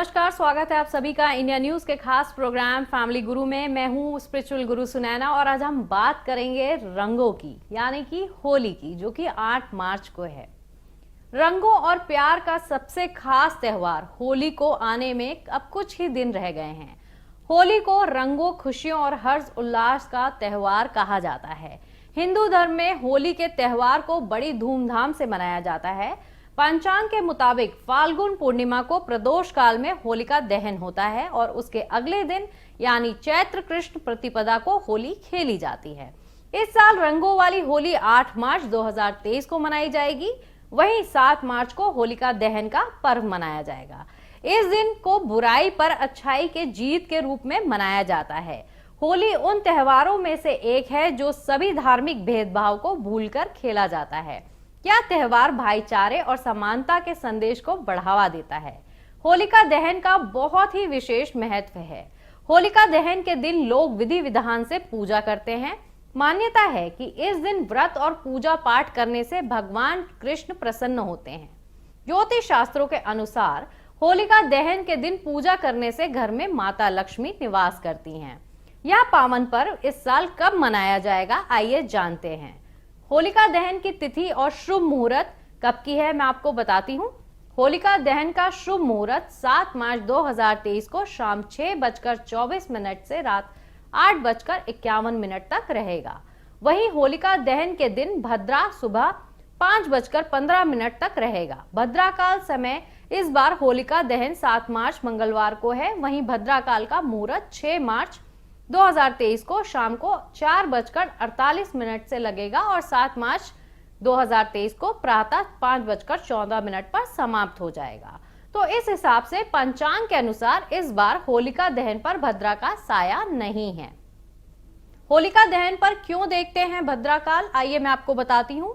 नमस्कार, स्वागत है आप सभी का इंडिया न्यूज के खास प्रोग्राम फैमिली गुरु में। मैं हूं स्पिरिचुअल गुरु सुनैना और आज हम बात करेंगे रंगों की, यानी कि होली की, जो कि 8 मार्च को है। रंगों और प्यार का सबसे खास त्योहार होली को आने में अब कुछ ही दिन रह गए हैं। होली को रंगों, खुशियों और हर्ष उल्लास का त्योहार कहा जाता है। हिंदू धर्म में होली के त्योहार को बड़ी धूमधाम से मनाया जाता है। पंचांग के मुताबिक फाल्गुन पूर्णिमा को प्रदोष काल में होलिका दहन होता है और उसके अगले दिन यानी चैत्र कृष्ण प्रतिपदा को होली खेली जाती है। इस साल रंगों वाली होली 8 मार्च 2023 को मनाई जाएगी। वहीं 7 मार्च को होलिका दहन का पर्व मनाया जाएगा। इस दिन को बुराई पर अच्छाई के जीत के रूप में मनाया जाता है। होली उन त्योहारों में से एक है जो सभी धार्मिक भेदभाव को भूलकर खेला जाता है। यह त्योहार भाईचारे और समानता के संदेश को बढ़ावा देता है। होलिका दहन का बहुत ही विशेष महत्व है। होलिका दहन के दिन लोग विधि विधान से पूजा करते हैं। मान्यता है कि इस दिन व्रत और पूजा पाठ करने से भगवान कृष्ण प्रसन्न होते हैं। ज्योतिष शास्त्रों के अनुसार होलिका दहन के दिन पूजा करने से घर में माता लक्ष्मी निवास करती हैं। यह पावन पर्व इस साल कब मनाया जाएगा, आइए जानते हैं। होलिका दहन की तिथि और शुभ मुहूर्त कब की है, मैं आपको बताती हूँ। होलिका दहन का शुभ मुहूर्त 7 मार्च 2023 को शाम 6:24 से रात 8:51 तक रहेगा। वहीं होलिका दहन के दिन भद्रा सुबह 5:15 तक रहेगा। भद्राकाल समय इस बार होलिका दहन 7 मार्च मंगलवार को है। वहीं भद्राकाल का मुहूर्त 6 मार्च 2023 को शाम को 4:48 से लगेगा और 7 मार्च 2023 को प्रातः 5:14 पर समाप्त हो जाएगा। तो इस हिसाब से पंचांग के अनुसार इस बार होलिका दहन पर भद्रा का साया नहीं है। होलिका दहन पर क्यों देखते हैं भद्राकाल, आइए मैं आपको बताती हूँ।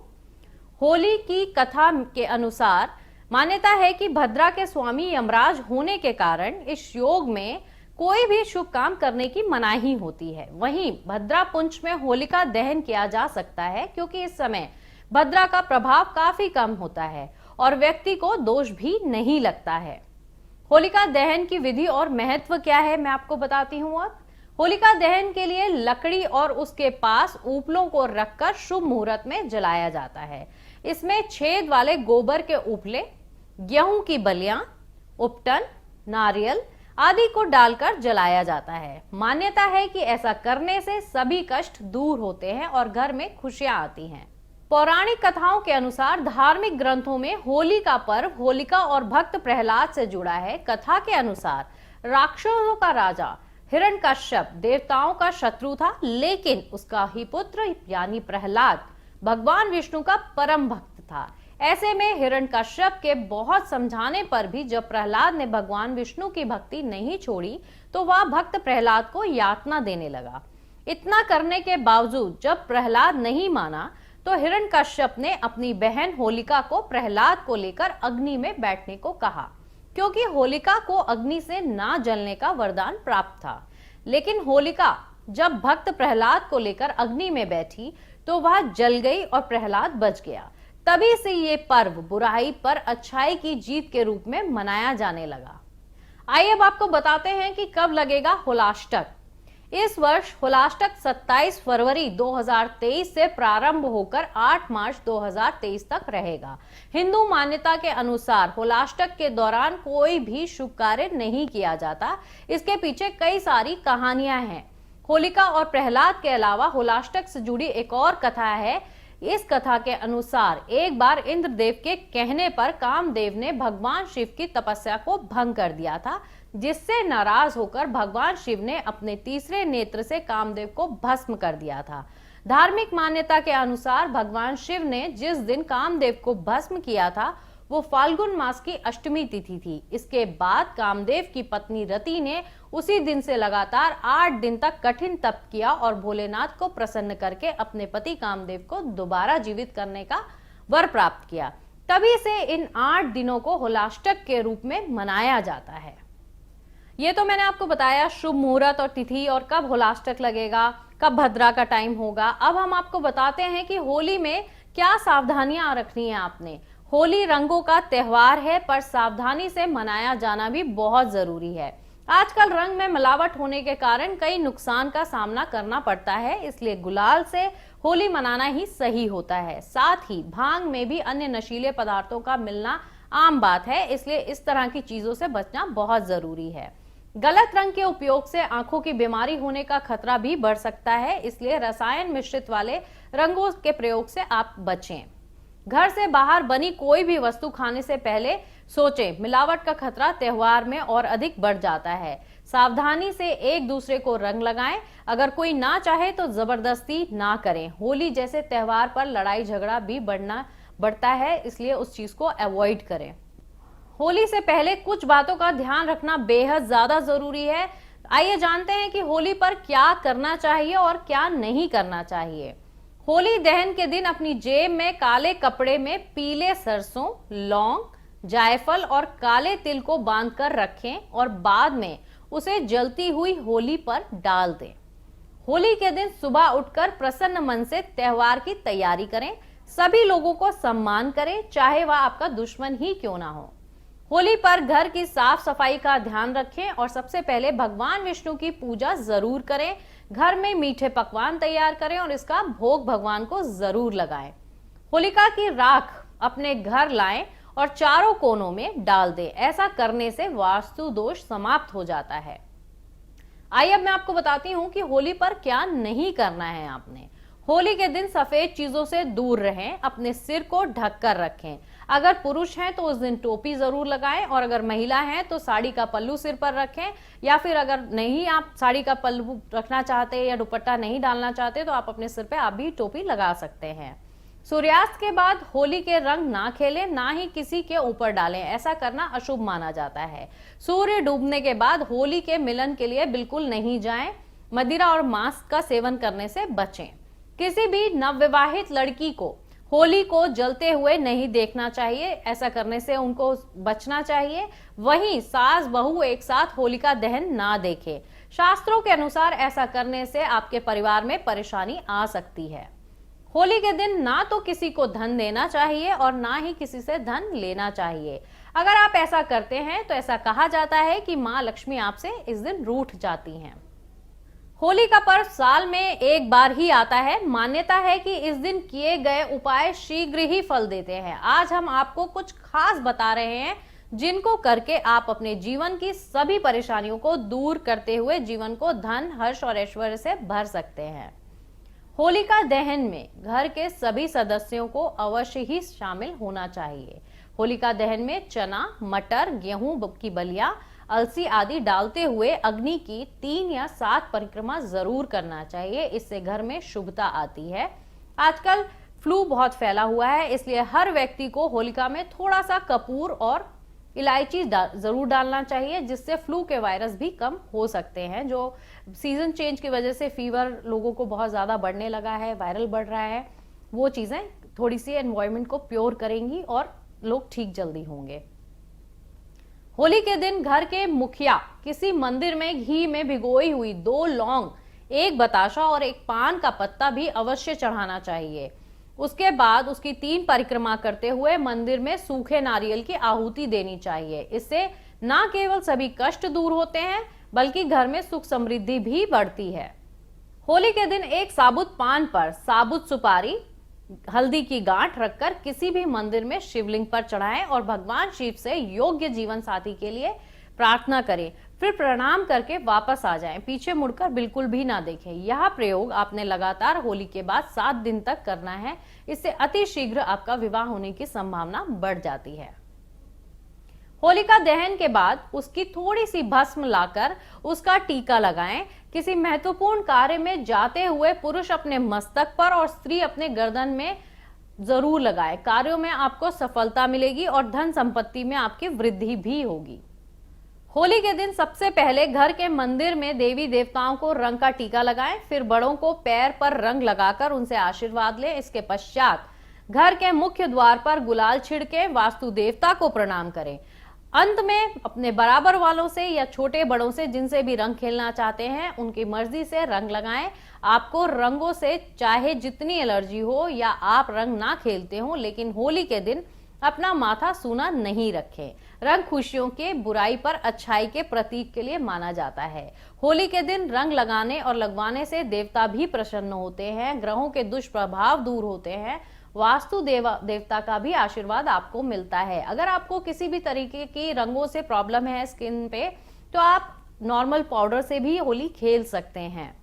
होली की कथा के अनुसार मान्यता है कि भद्रा के स्वामी यमराज होने के कारण इस योग में कोई भी शुभ काम करने की मनाही होती है। वहीं भद्रा पुंज में होलिका दहन किया जा सकता है क्योंकि इस समय भद्रा का प्रभाव काफी कम होता है और व्यक्ति को दोष भी नहीं लगता है। होलिका दहन की विधि और महत्व क्या है, मैं आपको बताती हूँ। अब होलिका दहन के लिए लकड़ी और उसके पास उपलों को रखकर शुभ मुहूर्त में जलाया जाता है। इसमें छेद वाले गोबर के उपले, गेहूं की बलियां, उपटन, नारियल आदि को डालकर जलाया जाता है। मान्यता है कि ऐसा करने से सभी कष्ट दूर होते हैं और घर में खुशियां आती हैं। पौराणिक कथाओं के अनुसार धार्मिक ग्रंथों में होली का पर्व होलिका और भक्त प्रहलाद से जुड़ा है। कथा के अनुसार राक्षसों का राजा हिरण्यकश्यप देवताओं का शत्रु था, लेकिन उसका ही पुत्र यानी प्रहलाद भगवान विष्णु का परम भक्त था। ऐसे में हिरण्यकश्यप के बहुत समझाने पर भी जब प्रहलाद ने भगवान विष्णु की भक्ति नहीं छोड़ी तो वह भक्त प्रहलाद को यातना देने लगा। इतना करने के बावजूद जब प्रहलाद नहीं माना तो हिरण्यकश्यप ने अपनी बहन होलिका को प्रहलाद को लेकर अग्नि में बैठने को कहा, क्योंकि होलिका को अग्नि से ना जलने का वरदान प्राप्त था। लेकिन होलिका जब भक्त प्रहलाद को लेकर अग्नि में बैठी तो वह जल गई और प्रहलाद बच गया। तभी से ये पर्व बुराई पर अच्छाई की जीत के रूप में मनाया जाने लगा। आइए अब आपको बताते हैं कि कब लगेगा होलाष्टक। इस वर्ष होलाष्टक 27 फरवरी 2023 से प्रारंभ होकर 8 मार्च 2023 तक रहेगा। हिंदू मान्यता के अनुसार होलाष्टक के दौरान कोई भी शुभ कार्य नहीं किया जाता। इसके पीछे कई सारी कहानियां हैं। होलिका और प्रहलाद के अलावा होलाष्टक से जुड़ी एक और कथा है। इस कथा के अनुसार एक बार इंद्रदेव के कहने पर कामदेव ने भगवान शिव की तपस्या को भंग कर दिया था, जिससे नाराज होकर भगवान शिव ने अपने तीसरे नेत्र से कामदेव को भस्म कर दिया था। धार्मिक मान्यता के अनुसार भगवान शिव ने जिस दिन कामदेव को भस्म किया था वो फाल्गुन मास की अष्टमी तिथि थी। इसके बाद कामदेव की पत्नी रति ने उसी दिन से लगातार 8 दिन तक कठिन तप किया और भोलेनाथ को प्रसन्न करके अपने पति कामदेव को दोबारा जीवित करने का वर प्राप्त किया। तभी से इन 8 दिनों को होलाष्टक के रूप में मनाया जाता है। ये तो मैंने आपको बताया शुभ मुहूर्त और तिथि और कब होलाष्टक लगेगा, कब भद्रा का टाइम होगा। अब हम आपको बताते हैं कि होली में क्या सावधानियां रखनी है आपने। होली रंगों का त्योहार है, पर सावधानी से मनाया जाना भी बहुत जरूरी है। आजकल रंग में मिलावट होने के कारण कई नुकसान का सामना करना पड़ता है, इसलिए गुलाल से होली मनाना ही सही होता है। साथ ही भांग में भी अन्य नशीले पदार्थों का मिलना आम बात है, इसलिए इस तरह की चीजों से बचना बहुत जरूरी है। गलत रंग के उपयोग से आंखों की बीमारी होने का खतरा भी बढ़ सकता है, इसलिए रसायन मिश्रित वाले रंगों के प्रयोग से आप बचें। घर से बाहर बनी कोई भी वस्तु खाने से पहले सोचें, मिलावट का खतरा त्योहार में और अधिक बढ़ जाता है। सावधानी से एक दूसरे को रंग लगाएं, अगर कोई ना चाहे तो जबरदस्ती ना करें। होली जैसे त्योहार पर लड़ाई झगड़ा भी बढ़ता है, इसलिए उस चीज को अवॉइड करें। होली से पहले कुछ बातों का ध्यान रखना बेहद ज्यादा जरूरी है। आइए जानते हैं कि होली पर क्या करना चाहिए और क्या नहीं करना चाहिए। होली दहन के दिन अपनी जेब में काले कपड़े में पीले सरसों, लौंग, जायफल और काले तिल को बांधकर रखें और बाद में उसे जलती हुई होली पर डाल दें। होली के दिन सुबह उठकर प्रसन्न मन से त्योहार की तैयारी करें। सभी लोगों को सम्मान करें, चाहे वह आपका दुश्मन ही क्यों ना हो। होली पर घर की साफ सफाई का ध्यान रखें और सबसे पहले भगवान विष्णु की पूजा जरूर करें। घर में मीठे पकवान तैयार करें और इसका भोग भगवान को जरूर लगाएं। होलिका की राख अपने घर लाएं और चारों कोनों में डाल दें। ऐसा करने से वास्तु दोष समाप्त हो जाता है। आइए अब मैं आपको बताती हूं कि होली पर क्या नहीं करना है आपने। होली के दिन सफेद चीजों से दूर रहें, अपने सिर को ढक कर रखें। अगर पुरुष हैं तो उस दिन टोपी जरूर लगाएं और अगर महिला हैं तो साड़ी का पल्लू सिर पर रखें, या फिर अगर नहीं आप साड़ी का पल्लू रखना चाहते या दुपट्टा नहीं डालना चाहते तो आप अपने सिर पे आप भी टोपी लगा सकते हैं। सूर्यास्त के बाद होली के रंग ना खेलें, ना ही किसी के ऊपर डालें, ऐसा करना अशुभ माना जाता है। सूर्य डूबने के बाद होली के मिलन के लिए बिल्कुल नहीं जाएं। मदिरा और मांस का सेवन करने से बचें। किसी भी नवविवाहित लड़की को होली को जलते हुए नहीं देखना चाहिए, ऐसा करने से उनको बचना चाहिए। वहीं सास बहू एक साथ होलिका दहन ना देखें। शास्त्रों के अनुसार ऐसा करने से आपके परिवार में परेशानी आ सकती है। होली के दिन ना तो किसी को धन देना चाहिए और ना ही किसी से धन लेना चाहिए। अगर आप ऐसा करते हैं तो ऐसा कहा जाता है कि मां लक्ष्मी आपसे इस दिन रूठ जाती हैं। होली का पर्व साल में एक बार ही आता है। मान्यता है कि इस दिन किए गए उपाय शीघ्र ही फल देते हैं। आज हम आपको कुछ खास बता रहे हैं जिनको करके आप अपने जीवन की सभी परेशानियों को दूर करते हुए जीवन को धन, हर्ष और ऐश्वर्य से भर सकते हैं। होलिका दहन में घर के सभी सदस्यों को अवश्य ही शामिल होना चाहिए। होलिका दहन में चना, मटर, गेहूं की बलिया, अलसी आदि डालते हुए अग्नि की 3 या 7 परिक्रमा जरूर करना चाहिए। इससे घर में शुभता आती है। आजकल फ्लू बहुत फैला हुआ है, इसलिए हर व्यक्ति को होलिका में थोड़ा सा कपूर और इलायची जरूर डालना चाहिए, जिससे फ्लू के वायरस भी कम हो सकते हैं। जो सीजन चेंज की वजह से फीवर लोगों को बहुत ज्यादा बढ़ने लगा है, वायरल बढ़ रहा है, वो चीजें थोड़ी सी एनवायरमेंट को प्योर करेंगी और लोग ठीक जल्दी होंगे। होली के दिन घर के मुखिया किसी मंदिर में घी में भिगोई हुई 2 लौंग, 1 बताशा और 1 पान का पत्ता भी अवश्य चढ़ाना चाहिए। उसके बाद उसकी 3 परिक्रमा करते हुए मंदिर में सूखे नारियल की आहुति देनी चाहिए। इससे न केवल सभी कष्ट दूर होते हैं बल्कि घर में सुख समृद्धि भी बढ़ती है। होली के दिन एक साबुत पान पर साबुत सुपारी, हल्दी की गांठ रखकर किसी भी मंदिर में शिवलिंग पर चढ़ाएं और भगवान शिव से योग्य जीवन साथी के लिए प्रार्थना करें। फिर प्रणाम करके वापस आ जाएं, पीछे मुड़कर बिल्कुल भी ना देखें। यह प्रयोग आपने लगातार होली के बाद 7 दिन तक करना है। इससे अति शीघ्र आपका विवाह होने की संभावना बढ़ जाती है। होलिका दहन के बाद उसकी थोड़ी सी भस्म लाकर उसका टीका लगाएं। किसी महत्वपूर्ण कार्य में जाते हुए पुरुष अपने मस्तक पर और स्त्री अपने गर्दन में जरूर लगाए। कार्यों में आपको सफलता मिलेगी और धन संपत्ति में आपकी वृद्धि भी होगी। होली के दिन सबसे पहले घर के मंदिर में देवी देवताओं को रंग का टीका लगाएं, फिर बड़ों को पैर पर रंग लगाकर उनसे आशीर्वाद लें। इसके पश्चात घर के मुख्य द्वार पर गुलाल छिड़के वास्तु देवता को प्रणाम करें। अंत में अपने बराबर वालों से या छोटे बड़ों से जिनसे भी रंग खेलना चाहते हैं उनकी मर्जी से रंग लगाएं। आपको रंगों से चाहे जितनी एलर्जी हो या आप रंग ना खेलते हो, लेकिन होली के दिन अपना माथा सूना नहीं रखें। रंग खुशियों के, बुराई पर अच्छाई के प्रतीक के लिए माना जाता है। होली के दिन रंग लगाने और लगवाने से देवता भी प्रसन्न होते हैं, ग्रहों के दुष्प्रभाव दूर होते हैं, वास्तु देवता का भी आशीर्वाद आपको मिलता है। अगर आपको किसी भी तरीके की रंगों से प्रॉब्लम है स्किन पे, तो आप नॉर्मल पाउडर से भी होली खेल सकते हैं।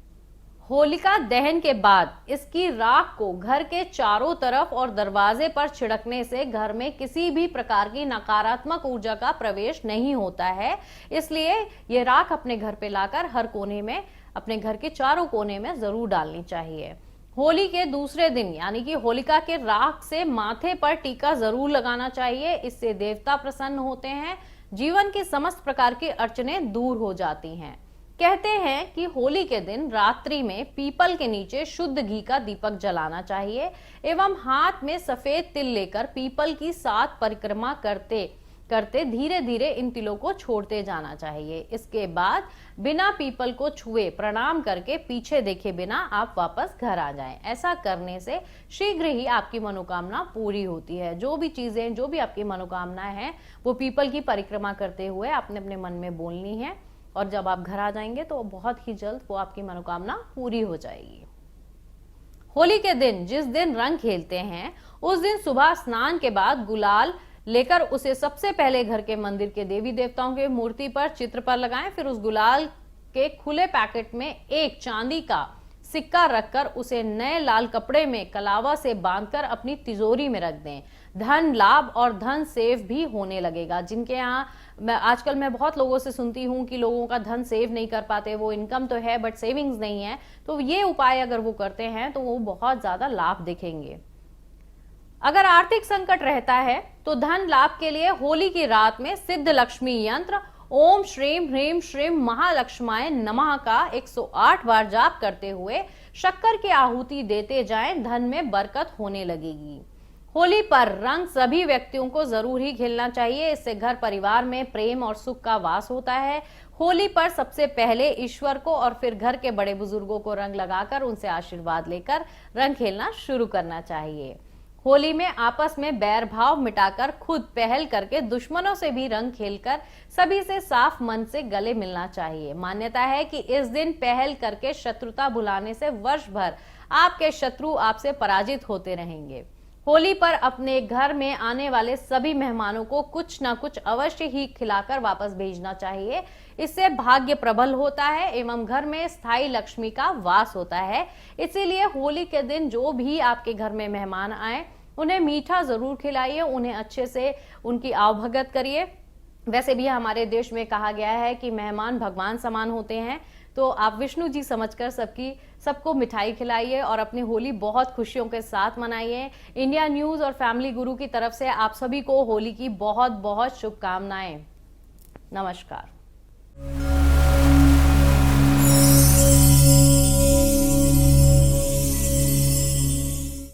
होलिका दहन के बाद इसकी राख को घर के चारों तरफ और दरवाजे पर छिड़कने से घर में किसी भी प्रकार की नकारात्मक ऊर्जा का प्रवेश नहीं होता है। इसलिए ये राख अपने घर पे लाकर हर कोने में, अपने घर के चारों कोने में जरूर डालनी चाहिए। होली के दूसरे दिन यानी कि होलिका के राख से माथे पर टीका जरूर लगाना चाहिए। इससे देवता प्रसन्न होते हैं, जीवन की समस्त प्रकार की अड़चनें दूर हो जाती हैं। कहते हैं कि होली के दिन रात्रि में पीपल के नीचे शुद्ध घी का दीपक जलाना चाहिए एवं हाथ में सफेद तिल लेकर पीपल की 7 परिक्रमा करते करते धीरे धीरे इन तिलों को छोड़ते जाना चाहिए। इसके बाद बिना पीपल को छुए प्रणाम करके पीछे देखे बिना आप वापस घर आ जाएं। ऐसा करने से शीघ्र ही आपकी मनोकामना पूरी होती है। जो भी चीजें, जो भी आपकी मनोकामनाएं हैं, वो पीपल की परिक्रमा करते हुए आपने अपने मन में बोलनी है और जब आप घर आ जाएंगे तो बहुत ही जल्द वो आपकी मनोकामना पूरी हो जाएगी। होली के दिन जिस दिन रंग खेलते हैं, उस दिन सुबह स्नान के बाद गुलाल लेकर उसे सबसे पहले घर के मंदिर के देवी देवताओं के मूर्ति पर, चित्र पर लगाएं। फिर उस गुलाल के खुले पैकेट में एक चांदी का सिक्का रखकर उसे नए लाल कपड़े में कलावा से बांधकर अपनी तिजोरी में रख दें। धन लाभ और धन सेव भी होने लगेगा। जिनके यहाँ आजकल मैं बहुत लोगों से सुनती हूँ कि लोगों का धन सेव नहीं कर पाते, वो इनकम तो है बट सेविंग्स नहीं है, तो ये उपाय अगर वो करते हैं तो वो बहुत ज्यादा लाभ दिखेंगे। अगर आर्थिक संकट रहता है तो धन लाभ के लिए होली की रात में सिद्ध लक्ष्मी यंत्र ओम श्रीम ह्रीम श्रीम महालक्ष्माय नमः का 108 बार जाप करते हुए शक्कर की आहुति देते जाएं, धन में बरकत होने लगेगी। होली पर रंग सभी व्यक्तियों को जरूर ही खेलना चाहिए। इससे घर परिवार में प्रेम और सुख का वास होता है। होली पर सबसे पहले ईश्वर को और फिर घर के बड़े बुजुर्गों को रंग लगाकर उनसे आशीर्वाद लेकर रंग खेलना शुरू करना चाहिए। होली में आपस में बैर भाव मिटाकर खुद पहल करके दुश्मनों से भी रंग खेलकर सभी से साफ मन से गले मिलना चाहिए। मान्यता है कि इस दिन पहल करके शत्रुता भुलाने से वर्ष भर आपके शत्रु आपसे पराजित होते रहेंगे। होली पर अपने घर में आने वाले सभी मेहमानों को कुछ न कुछ अवश्य ही खिलाकर वापस भेजना चाहिए। इससे भाग्य प्रबल होता है एवं घर में स्थायी लक्ष्मी का वास होता है। इसीलिए होली के दिन जो भी आपके घर में मेहमान आए उन्हें मीठा जरूर खिलाइए, उन्हें अच्छे से उनकी आवभगत करिए। वैसे भी हमारे देश में कहा गया है कि मेहमान भगवान समान होते हैं, तो आप विष्णु जी समझकर सबको मिठाई खिलाइए और अपनी होली बहुत खुशियों के साथ मनाइए। इंडिया न्यूज और फैमिली गुरु की तरफ से आप सभी को होली की बहुत बहुत शुभकामनाएं। नमस्कार।